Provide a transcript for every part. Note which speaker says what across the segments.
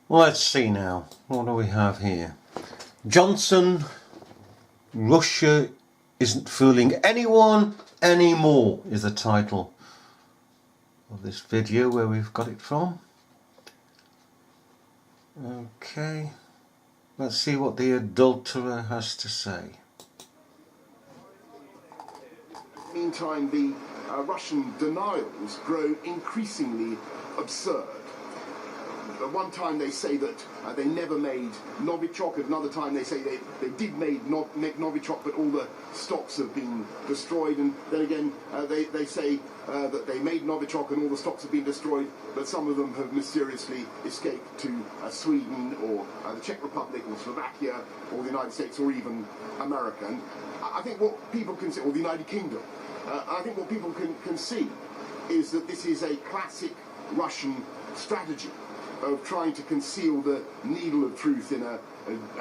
Speaker 1: Let's see now. What do we have here? Johnson, Russia isn't fooling anyone anymore is the title of this video where we've got it from. Okay, let's see what the adulterer has to say.
Speaker 2: Meantime, the Russian denials grow increasingly absurd. At one time they say that they never made Novichok, at another time they say they did make Novichok, but all the stocks have been destroyed, and then again they say that they made Novichok and all the stocks have been destroyed, but some of them have mysteriously escaped to Sweden or the Czech Republic or Slovakia or the United States or even America. And I think what people can see, or the United Kingdom, I think what people can see is that this is a classic Russian strategy of trying to conceal the needle of truth in a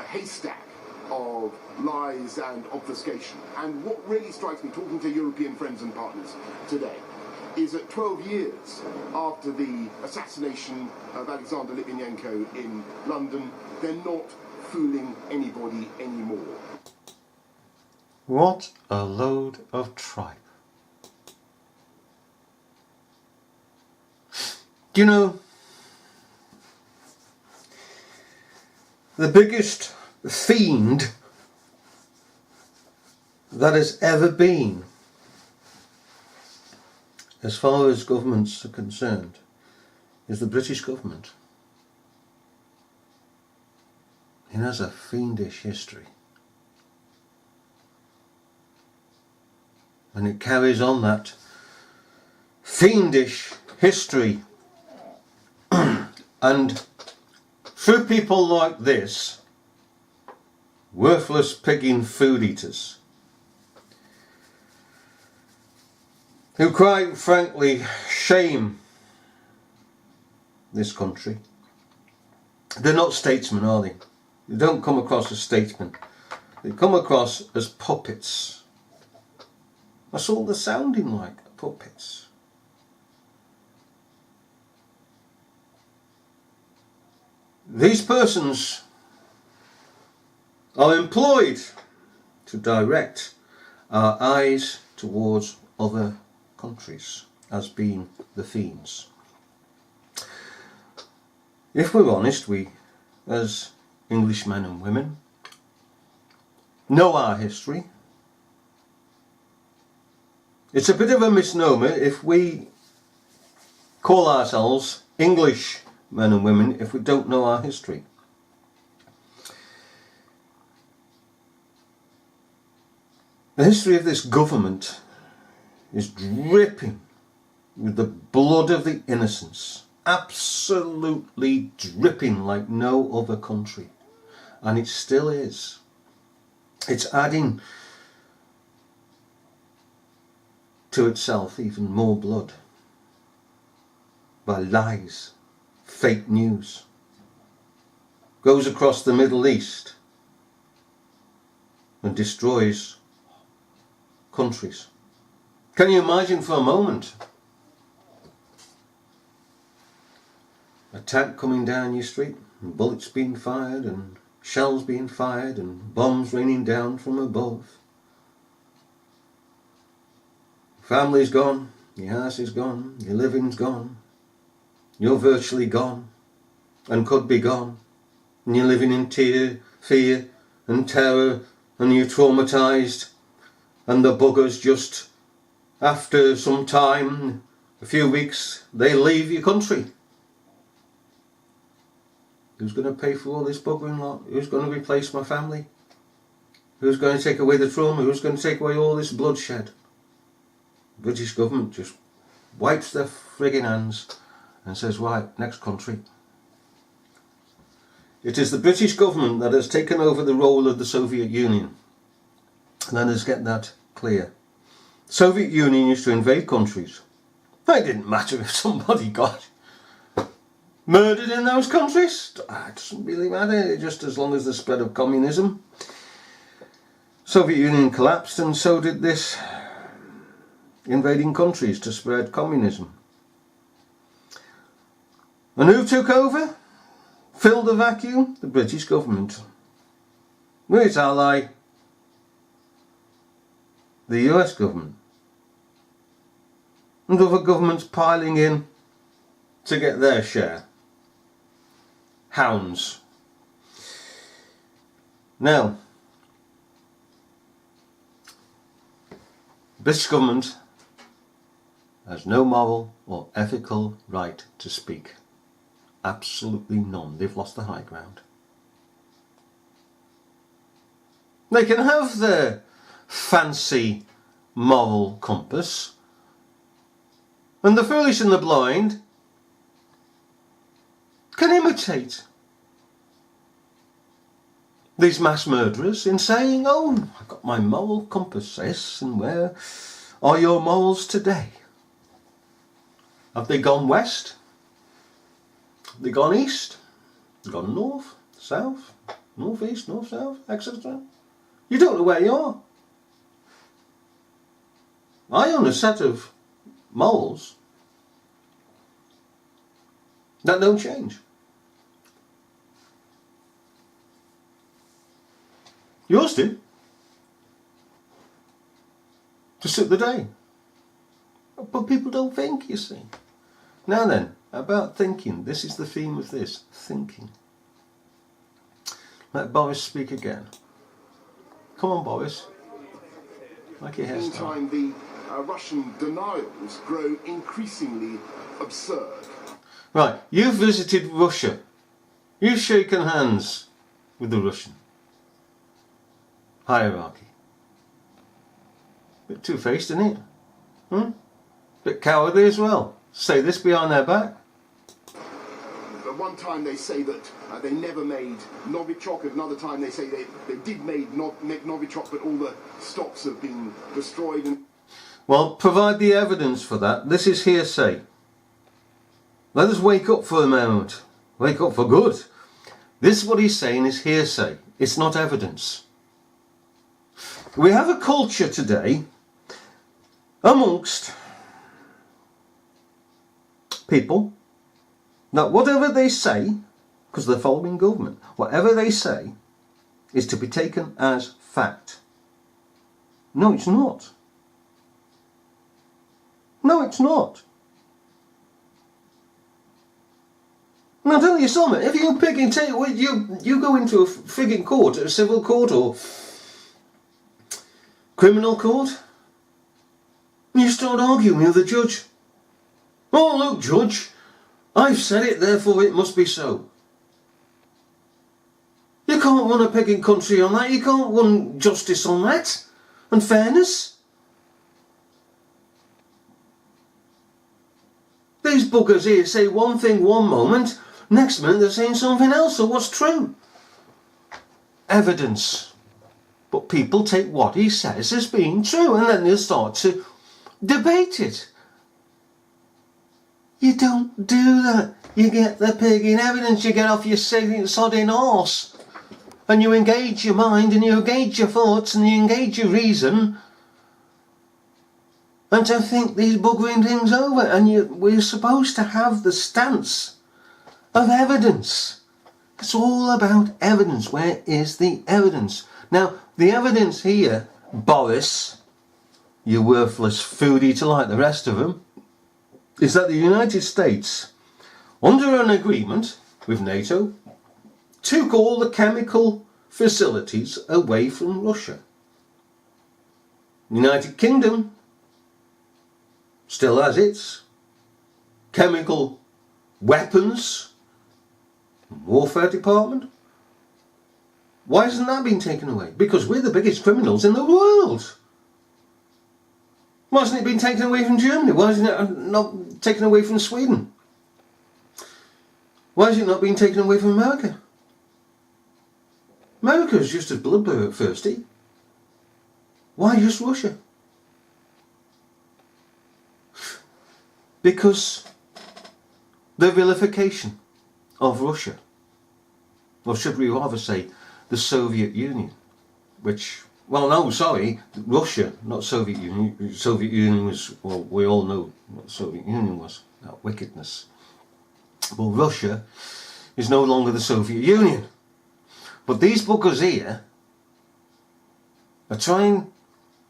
Speaker 2: haystack of lies and obfuscation. And what really strikes me, talking to European friends and partners today, is that 12 years after the assassination of Alexander Litvinenko in London, they're not fooling anybody anymore.
Speaker 1: What a load of tripe. Do you know, the biggest fiend that has ever been, as far as governments are concerned, is the British government. It has a fiendish history. And it carries on that fiendish history. And through people like this, worthless pigging food eaters, who quite frankly shame this country. They're not statesmen, are they? They don't come across as statesmen. They come across as puppets. That's all they're sounding like, puppets. These persons are employed to direct our eyes towards other countries as being the fiends. If we're honest, we, as English men and women, know our history. It's a bit of a misnomer if we call ourselves English men and women if we don't know our history. The history of this government is dripping with the blood of the innocents, absolutely dripping like no other country, and it still is. It's adding to itself even more blood by lies. Fake news goes across the Middle East and destroys countries. Can you imagine for a moment a tank coming down your street and bullets being fired and shells being fired and bombs raining down from above? Family's gone, your house is gone, your living's gone. You're virtually gone, and could be gone, and you're living in fear and terror, and you're traumatised, and the buggers just, after some time, a few weeks, they leave your country. Who's going to pay for all this buggering lot? Who's going to replace my family? Who's going to take away the trauma? Who's going to take away all this bloodshed? The British government just wipes their frigging hands and says, right, next country. It is the British government that has taken over the role of the Soviet Union. Let us get that clear. The Soviet Union used to invade countries. It didn't matter if somebody got murdered in those countries. It doesn't really matter, just as long as the spread of communism. Soviet Union collapsed, and so did this invading countries to spread communism. And who took over? Filled the vacuum? The British government. With its ally, the US government. And other governments piling in to get their share. Hounds. Now, the British government has no moral or ethical right to speak. Absolutely none. They've lost the high ground. They can have their fancy moral compass, and the foolish and the blind can imitate these mass murderers in saying, oh, I've got my moral compass, yes, and where are your morals today? Have they gone west? Have they gone east? Have they gone north, south, north east, north south, etc.? You don't know where you are. I own a set of morals that don't change. Yours do. To suit the day. But people don't think, you see. Now then, about thinking. This is the theme of this. Thinking. Let Boris speak again. Come on, Boris. Like your hairstyle.
Speaker 2: Meantime, the Russian denials grow increasingly absurd.
Speaker 1: Right, you've visited Russia. You've shaken hands with the Russian hierarchy. Bit two-faced, isn't it? Bit cowardly as well. Say this behind their back.
Speaker 2: At one time they say that they never made Novichok, at another time they say they did make Novichok, but all the stocks have been destroyed.
Speaker 1: Well, provide the evidence for that. This is hearsay. Let us wake up for a moment. Wake up for good. This, what he's saying, is hearsay. It's not evidence. We have a culture today amongst people that whatever they say, because they're following government, whatever they say is to be taken as fact. No, it's not. No, it's not. And I'll tell you something, if you you go into a frigging court, a civil court or criminal court, and you start arguing with the judge. Oh, look, judge, I've said it, therefore it must be so. You can't run a pegging country on that. You can't run justice on that. And fairness. These buggers here say one thing one moment, next minute they're saying something else. So what's true? Evidence. But people take what he says as being true, and then they'll start to debate it. You don't do that. You get the pig in evidence, you get off your sodding arse, and you engage your mind, and you engage your thoughts, and you engage your reason, and to think these buggering things over. And we're supposed to have the stance of evidence. It's all about evidence. Where is the evidence? Now, the evidence here, Boris, you worthless food eater like the rest of them, is that the United States, under an agreement with NATO, took all the chemical facilities away from Russia. The United Kingdom still has its chemical weapons warfare department. Why hasn't that been taken away? Because we're the biggest criminals in the world. Why hasn't it been taken away from Germany? Why isn't it not taken away from Sweden? Why has it not been taken away from America? America is just as bloodthirsty. Why just Russia? Because the vilification of Russia, or should we rather say the Soviet Union, which, well, no, sorry, Russia, not Soviet Union. Soviet Union was, well, we all know what the Soviet Union was, that wickedness. Well, Russia is no longer the Soviet Union. But these buggers here are trying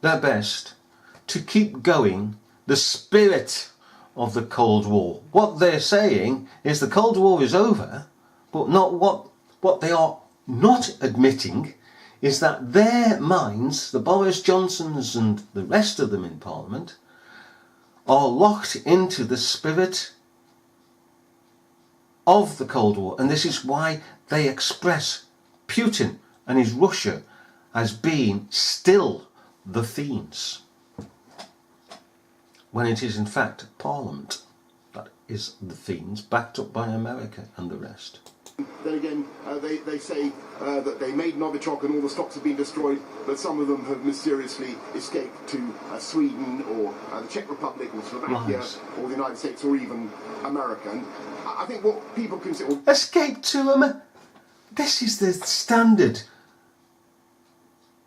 Speaker 1: their best to keep going the spirit of the Cold War. What they're saying is the Cold War is over, but not what they are not admitting is that their minds, the Boris Johnsons and the rest of them in Parliament, are locked into the spirit of the Cold War. And this is why they express Putin and his Russia as being still the fiends, when it is in fact Parliament that is the fiends, backed up by America and the rest.
Speaker 2: Then again, they say that they made Novichok and all the stocks have been destroyed, but some of them have mysteriously escaped to Sweden or the Czech Republic or Slovakia or the United States or even America. And I think what people consider...
Speaker 1: Escape to America? This is the standard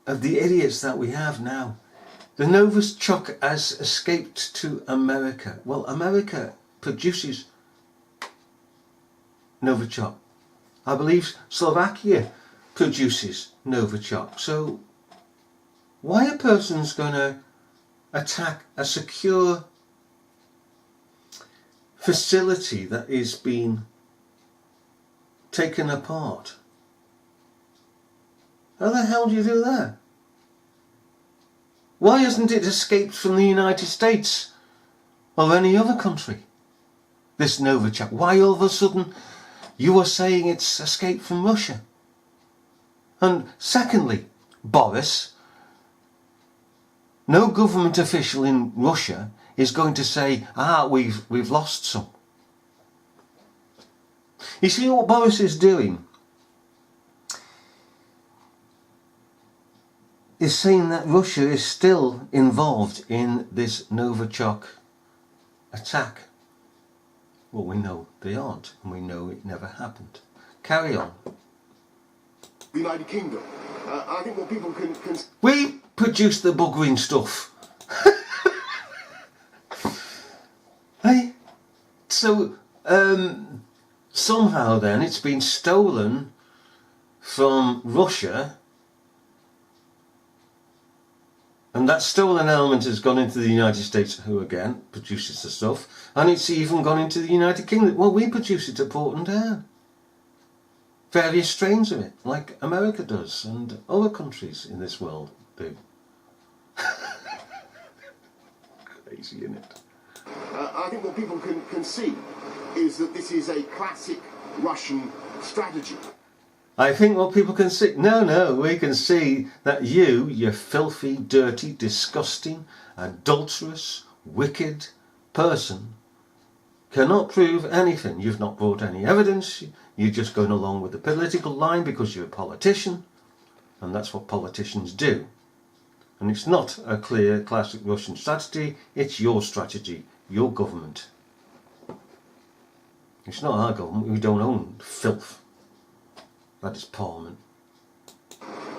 Speaker 1: of the idiots that we have now. The Novichok has escaped to America. Well, America produces Novichok. I believe Slovakia produces Novichok. So why a person's going to attack a secure facility that is being taken apart? How the hell do you do that? Why hasn't it escaped from the United States or any other country? This Novichok. Why all of a sudden you are saying it's escaped from Russia? And secondly, Boris, no government official in Russia is going to say, we've lost some. You see what Boris is doing? Is saying that Russia is still involved in this Novichok attack. Well, we know they aren't, and we know it never happened. Carry on.
Speaker 2: The United Kingdom. I think what people can...
Speaker 1: We produce the buggering stuff. Hey? So, somehow then it's been stolen from Russia, and that stolen element has gone into the United States, who again produces the stuff, and it's even gone into the United Kingdom. Well, we produce it at Portland Down. Various strains of it, like America does, and other countries in this world do. Crazy, isn't it?
Speaker 2: I think what people can see is that this is a classic Russian strategy.
Speaker 1: I think what people can see... No, we can see that you filthy, dirty, disgusting, adulterous, wicked person cannot prove anything. You've not brought any evidence. You're just going along with the political line because you're a politician. And that's what politicians do. And it's not a clear, classic Russian strategy. It's your strategy, your government. It's not our government. We don't own filth. That is Parliament.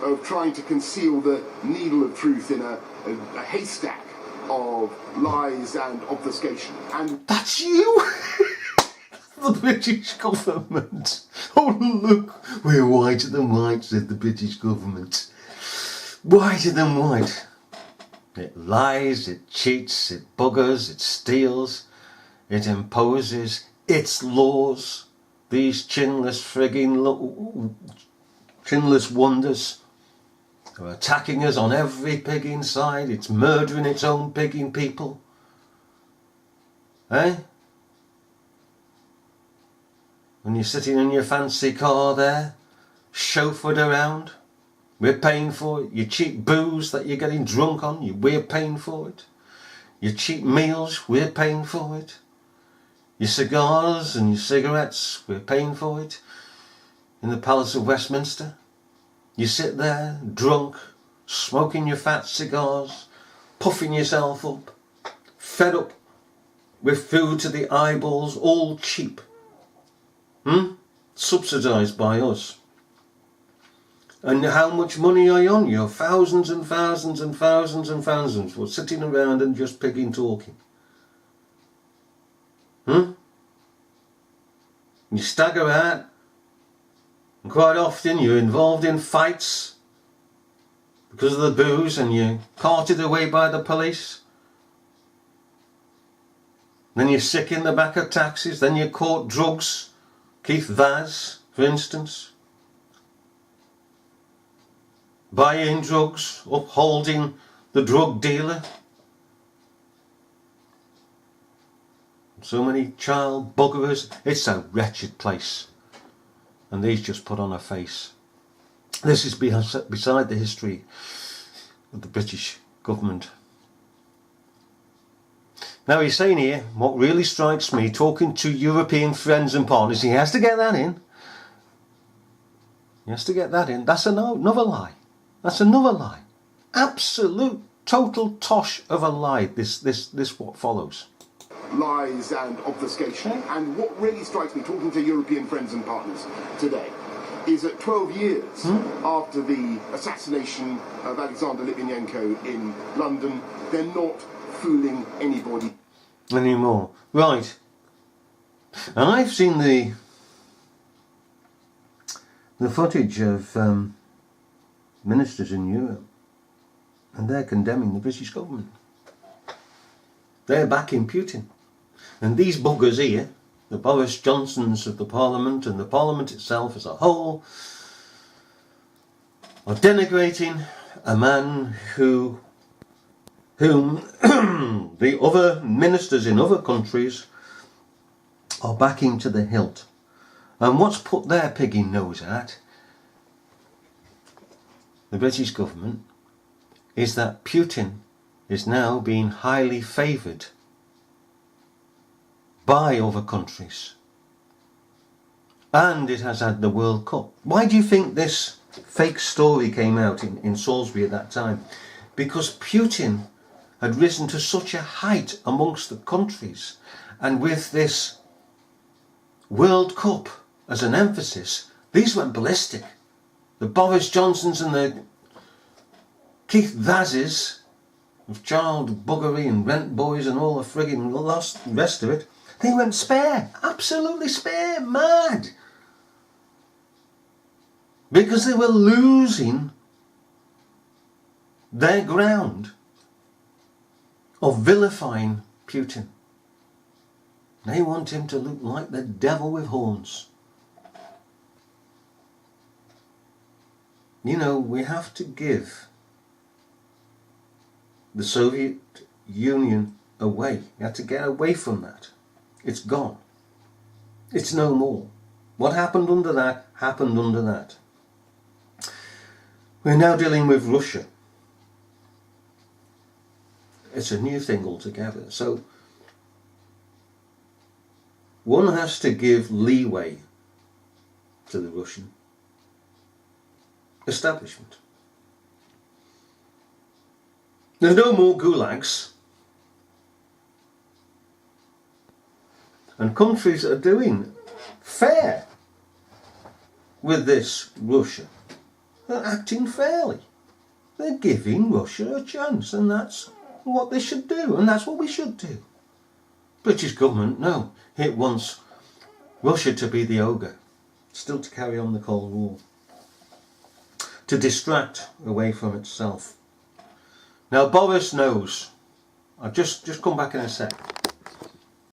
Speaker 2: Of trying to conceal the needle of truth in a haystack of lies and obfuscation. And
Speaker 1: that's you! The British government. Oh look, we're whiter than white, said the British government. Whiter than white. It lies, it cheats, it buggers, it steals, it imposes its laws. These chinless chinless wonders are attacking us on every pigging side. It's murdering its own pigging people. Eh? When you're sitting in your fancy car there, chauffeured around, we're paying for it. Your cheap booze that you're getting drunk on, we're paying for it. Your cheap meals, we're paying for it. Your cigars and your cigarettes, we're paying for it. In the Palace of Westminster, you sit there, drunk, smoking your fat cigars, puffing yourself up, fed up with food to the eyeballs, all cheap. Subsidised by us. And how much money are you on? You're thousands and thousands and thousands and thousands for sitting around and just pigging talking. You stagger out Quite often you're involved in fights because of the booze and you're carted away by the police. Then you're sick in the back of taxis, then you're caught drugs. Keith Vaz, for instance. Buying drugs, upholding the drug dealer. So many child buggerers. It's a wretched place. And these just put on a face. This is beside the history of the British government. Now he's saying here, what really strikes me, talking to European friends and partners, he has to get that in. He has to get that in. That's another lie. That's another lie. Absolute, total tosh of a lie, this what follows.
Speaker 2: Lies and obfuscation. And what really strikes me, talking to European friends and partners today, is that 12 years after the assassination of Alexander Litvinenko in London, they're not fooling anybody
Speaker 1: anymore. Right. And I've seen the footage of ministers in Europe, and they're condemning the British government. They're backing Putin. And these buggers here, the Boris Johnsons of the Parliament and the Parliament itself as a whole, are denigrating a man whom the other ministers in other countries are backing to the hilt. And what's put their piggy nose at the British government is that Putin is now being highly favoured by other countries. And it has had the World Cup. Why do you think this fake story came out in Salisbury at that time? Because Putin had risen to such a height amongst the countries, and with this World Cup as an emphasis, these went ballistic. The Boris Johnsons and the Keith Vazes of child buggery and rent boys and all the frigging rest of it, they went spare, absolutely spare, mad. Because they were losing their ground of vilifying Putin. They want him to look like the devil with horns. You know, we have to give the Soviet Union away. We have to get away from that. It's gone. It's no more. What happened under that, happened under that. We're now dealing with Russia. It's a new thing altogether. So one has to give leeway to the Russian establishment. There's no more gulags. And countries are doing fair with this Russia. They're acting fairly. They're giving Russia a chance, and that's what they should do, and that's what we should do. British government, no, it wants Russia to be the ogre, still to carry on the Cold War, to distract away from itself. Now Boris knows. I'll just come back in a sec.